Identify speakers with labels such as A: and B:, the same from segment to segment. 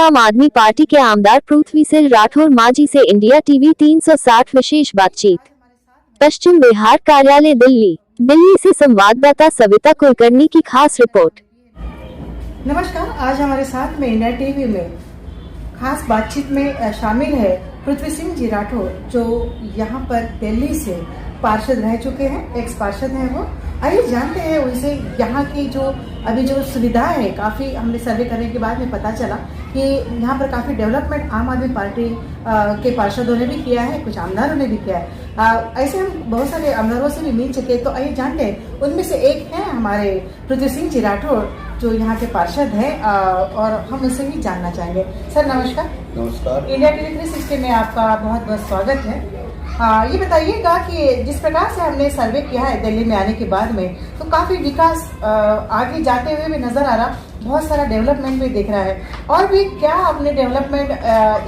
A: आम आदमी पार्टी के आमदार पृथ्वी सिंह राठौर मांझी से इंडिया टीवी 360 विशेष बातचीत। पश्चिम बिहार कार्यालय दिल्ली से संवाददाता सविता कुलकर्णी की खास रिपोर्ट।
B: नमस्कार, आज हमारे साथ में इंडिया टीवी में खास बातचीत में शामिल है पृथ्वी सिंह जी राठौर, जो यहाँ पर दिल्ली से पार्षद रह चुके हैं, एक्स पार्षद हैं वो। आइए जानते हैं उनसे यहाँ की जो सुविधा है। काफ़ी हमने सर्वे करने के बाद में पता चला कि यहाँ पर काफ़ी डेवलपमेंट आम आदमी पार्टी के पार्षदों ने भी किया है, कुछ आमदारों ने भी किया है। ऐसे हम बहुत सारे आमदारों से भी मिल चुके, तो आइए जानते हैं। उनमें से एक है हमारे पृथ्वी सिंह जी राठौर, जो यहाँ के पार्षद हैं, और हम उनसे ही जानना चाहेंगे। सर नमस्कार।
C: नमस्कार।
B: इंडिया टीवी 360 में आपका बहुत बहुत स्वागत है। ये बताइएगा कि जिस प्रकार से हमने सर्वे किया है दिल्ली में आने के बाद में, तो काफी विकास आगे जाते हुए भी नजर आ रहा, बहुत सारा डेवलपमेंट भी दिख रहा है। और भी क्या आपने डेवलपमेंट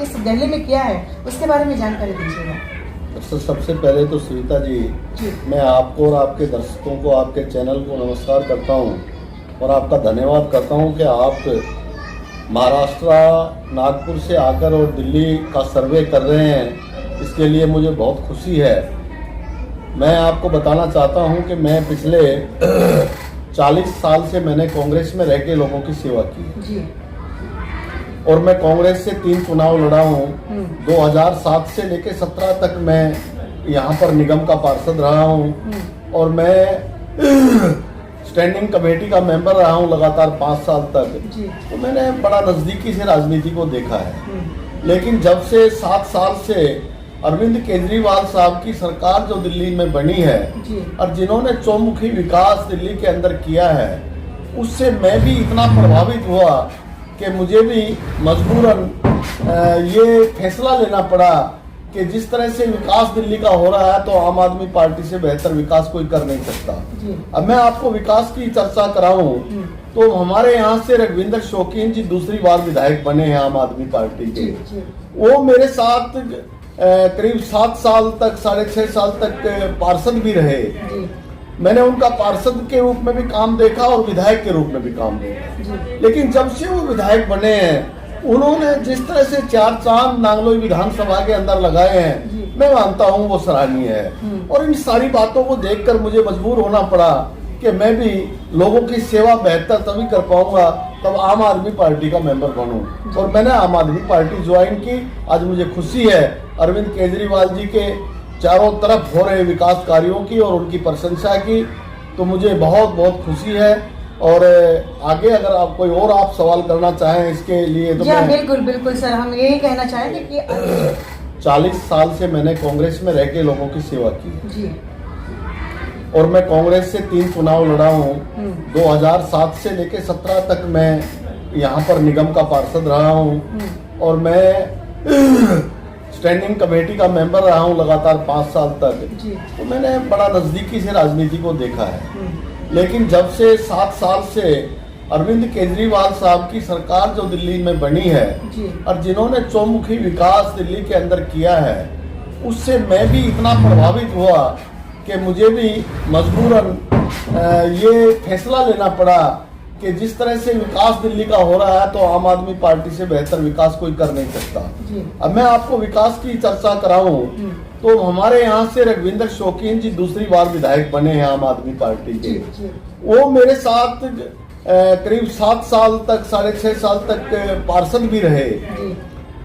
B: इस दिल्ली में किया है, उसके बारे में जानकारी दीजिएगा।
C: सबसे पहले तो सविता जी, मैं आपको और आपके दर्शकों को, आपके चैनल को नमस्कार करता हूँ और आपका धन्यवाद करता हूँ कि आप महाराष्ट्र नागपुर से आकर और दिल्ली का सर्वे कर रहे हैं। इसके लिए मुझे बहुत खुशी है। मैं आपको बताना चाहता हूं कि मैं पिछले 40 साल से मैंने कांग्रेस में रह के लोगों की सेवा की
B: जी।
C: और मैं कांग्रेस से 3 चुनाव लड़ा हूं। 2007 से लेकर 17 तक मैं यहां पर निगम का पार्षद रहा हूं और मैं स्टैंडिंग कमेटी का मेंबर रहा हूं लगातार 5 साल तक। तो मैंने बड़ा नज़दीकी से राजनीति को देखा है। लेकिन जब से 7 साल से अरविंद केजरीवाल साहब की सरकार जो दिल्ली में बनी है और जिन्होंने चौमुखी विकास दिल्ली के अंदर किया है, उससे मैं भी इतना प्रभावित हुआ कि मुझे भी मजबूरन ये फैसला लेना पड़ा कि जिस तरह से विकास दिल्ली का हो रहा है, तो आम आदमी पार्टी से बेहतर विकास कोई कर नहीं सकता। अब मैं आपको विकास की चर्चा कराऊं तो हमारे यहाँ से रघुविंदर शौकीन जी दूसरी बार विधायक बने हैं आम आदमी पार्टी के। वो मेरे साथ करीब 7 साल तक, 6.5 साल तक पार्षद भी रहे। मैंने उनका पार्षद के रूप में भी काम देखा और विधायक के रूप में भी काम देखा। लेकिन जब से वो विधायक बने हैं, उन्होंने जिस तरह से 4 चांद नांगलोई विधानसभा के अंदर लगाए हैं, मैं मानता हूं वो सराहनीय है। और इन सारी बातों को देखकर मुझे मजबूर होना पड़ा कि मैं भी लोगों की सेवा बेहतर तभी कर पाऊंगा तब आम आदमी पार्टी का मेंबर बनूं। और मैंने आम आदमी पार्टी ज्वाइन की। आज मुझे खुशी है अरविंद केजरीवाल जी के चारों तरफ हो रहे विकास कार्यों की और उनकी प्रशंसा की, तो मुझे बहुत बहुत खुशी है। और आगे अगर आप कोई और आप सवाल करना चाहें इसके लिए तो
B: बिल्कुल सर, हम यही कहना चाहेंगे कि
C: 40 साल से मैंने कांग्रेस में रह के लोगों की सेवा की
B: जी।
C: और मैं कांग्रेस से 3 चुनाव लड़ा हूँ। 2007 से लेकर 17 तक मैं यहाँ पर निगम का पार्षद रहा हूँ और मैं स्टैंडिंग कमेटी का मेंबर रहा हूँ लगातार 5 साल तक। तो मैंने बड़ा नज़दीकी से राजनीति को देखा है। लेकिन जब से 7 साल से अरविंद केजरीवाल साहब की सरकार जो दिल्ली में बनी है और जिन्होंने चौमुखी विकास दिल्ली के अंदर किया है, उससे मैं भी इतना प्रभावित हुआ कि मुझे भी मजबूरन ये फैसला लेना पड़ा कि जिस तरह से विकास दिल्ली का हो रहा है, तो आम आदमी पार्टी से बेहतर विकास कोई कर नहीं सकता। अब मैं आपको विकास की चर्चा कराऊं तो हमारे यहाँ से रघुविंदर शौकीन जी दूसरी बार विधायक बने हैं आम आदमी पार्टी के। वो मेरे साथ करीब 7 साल तक, 6.5 साल तक पार्षद भी रहे।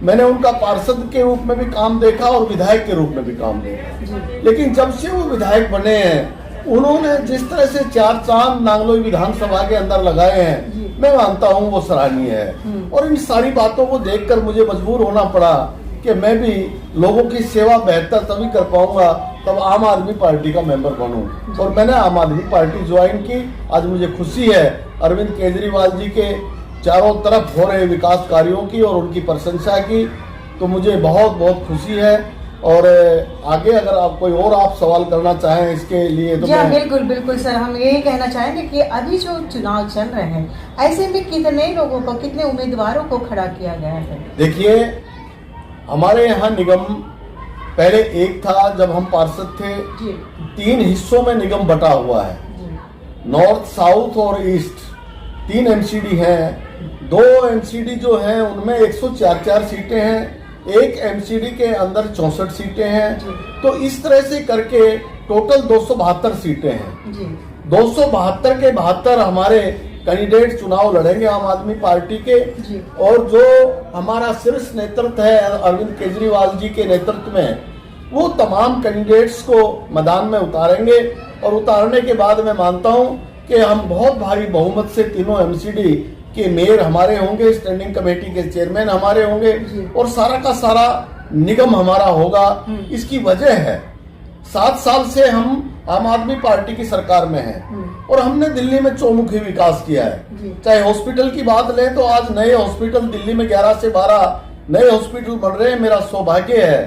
C: मैंने उनका पार्षद के रूप में भी काम देखा और विधायक के रूप में भी काम देखा। लेकिन जब से वो विधायक बने हैं, उन्होंने जिस तरह से 4 चांद नांगलोई विधानसभा के अंदर लगाए हैं, मैं मानता हूं वो सराहनीय है। और इन सारी बातों को देखकर मुझे मजबूर होना पड़ा कि मैं भी लोगों की सेवा बेहतर तभी कर पाऊंगा तब आम आदमी पार्टी का मेंबर बनूं। और मैंने आम आदमी पार्टी ज्वाइन की। आज मुझे खुशी है अरविंद केजरीवाल जी के चारों तरफ हो रहे विकास कार्यों की और उनकी प्रशंसा की, तो मुझे बहुत बहुत खुशी है। और आगे अगर आप कोई और आप सवाल करना चाहें इसके लिए तो
B: बिल्कुल सर, हम यही कहना चाहेंगे कि अभी जो चुनाव चल रहे हैं, ऐसे में कितने लोगों को, कितने उम्मीदवारों को खड़ा किया गया है?
C: देखिए, हमारे यहाँ निगम पहले एक था जब हम पार्षद थे। 3 हिस्सों में निगम बटा हुआ है, नॉर्थ, साउथ और ईस्ट। 3 एमसीडी हैं। 2 एमसीडी जो हैं उनमें 104 सीटें हैं, एक एमसीडी के अंदर 64 सीटें हैं। तो इस तरह से करके टोटल 272 सीटें हैं। 272 के 72 हमारे कैंडिडेट चुनाव लड़ेंगे आम आदमी पार्टी के। और जो हमारा शीर्ष नेतृत्व है अरविंद केजरीवाल जी के नेतृत्व में, वो तमाम कैंडिडेट्स को मैदान में उतारेंगे। और उतारने के बाद मैं मानता हूं कि हम बहुत भारी बहुमत से तीनों एमसीडी के मेयर हमारे होंगे, स्टैंडिंग कमेटी के चेयरमैन हमारे होंगे और सारा का सारा निगम हमारा होगा। इसकी वजह है 7 साल से हम आम आदमी पार्टी की सरकार में हैं और हमने दिल्ली में चौमुखी विकास किया है। चाहे हॉस्पिटल की बात लें तो आज नए हॉस्पिटल दिल्ली में 11 से 12 नए हॉस्पिटल बन रहे हैं। मेरा सौभाग्य है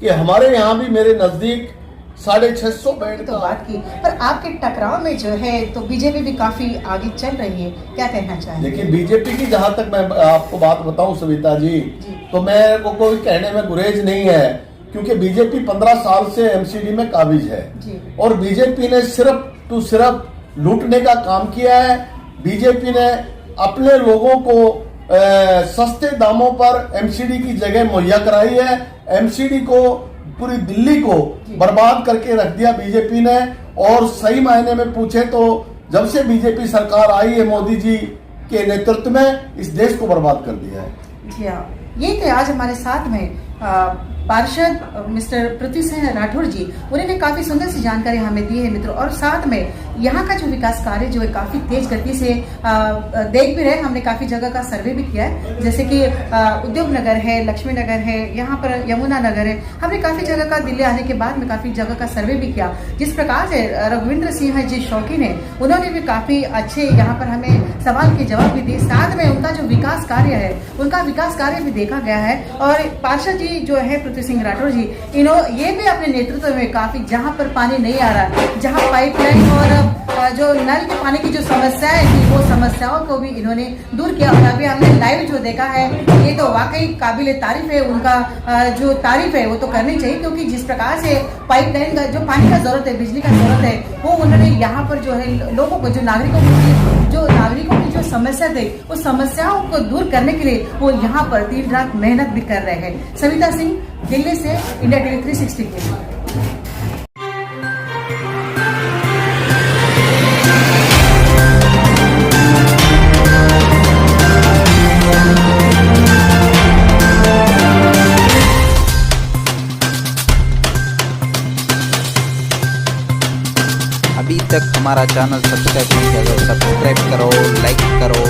C: कि हमारे यहाँ भी मेरे नजदीक 650 बेड
B: तो बात की, पर आपके टकराव में जो है तो बीजेपी भी काफी आगे चल रही है, क्या कहना चाहेंगे?
C: देखिए, बीजेपी की जहां तक मैं आपको बात बताऊं सविता जी, तो मेरे को कोई कहने में गुरेज नहीं है, क्योंकि बीजेपी 15 साल से एमसीडी में काबिज है और बीजेपी ने सिर्फ लूटने का काम किया है। बीजेपी ने अपने लोगों को सस्ते दामों पर एमसीडी की जगह मुहैया कराई है। एमसीडी को, पूरी दिल्ली को बर्बाद करके रख दिया बीजेपी ने। और सही मायने में पूछे तो जब से बीजेपी सरकार आई है मोदी जी के नेतृत्व में, इस देश को बर्बाद कर दिया है।
B: जी हाँ, ये थे आज हमारे साथ में पार्षद मिस्टर पृथ्वी सिंह राठौर जी। उन्होंने काफी सुंदर सी जानकारी हमें दी है मित्रों, और साथ में यहाँ का जो विकास कार्य जो है काफी तेज गति से देख भी रहे। हमने काफी जगह का सर्वे भी किया है, जैसे कि उद्योग नगर है, लक्ष्मी नगर है, यहाँ पर यमुना नगर है। हमने काफी जगह का दिल्ली आने के बाद में काफी जगह का सर्वे भी किया। जिस प्रकार से रघुविंद्र सिंह जी शौकीन है, उन्होंने भी काफी अच्छे यहाँ पर हमें सवाल के जवाब भी दिए। साथ में उनका जो विकास कार्य है, उनका विकास कार्य भी देखा गया है। और पार्षद जी जो है पृथ्वी सिंह राठौर जी, ये भी अपने नेतृत्व में काफी, जहाँ पर पानी नहीं आ रहा, जहाँ पाइपलाइन और जो नल के पानी की जो समस्याएं थी, वो समस्याओं को भी इन्होंने दूर किया। और अभी हमने लाइव जो देखा है, ये तो वाकई काबिले तारीफ है। उनका जो तारीफ है वो तो करनी चाहिए, क्योंकि जिस प्रकार से पाइपलाइन का जो पानी का जरूरत है, बिजली का जरूरत है, वो उन्होंने यहाँ पर जो है लोगों को, जो नागरिकों की जो समस्या थे, उस समस्याओं को दूर करने के लिए वो यहाँ पर दिन रात मेहनत भी कर रहे हैं। सविता सिंह, दिल्ली से, इंडिया टीवी 360 के लिए।
D: अभी तक हमारा चैनल सब्सक्राइब नहीं किया तो सब्सक्राइब करो, लाइक करो,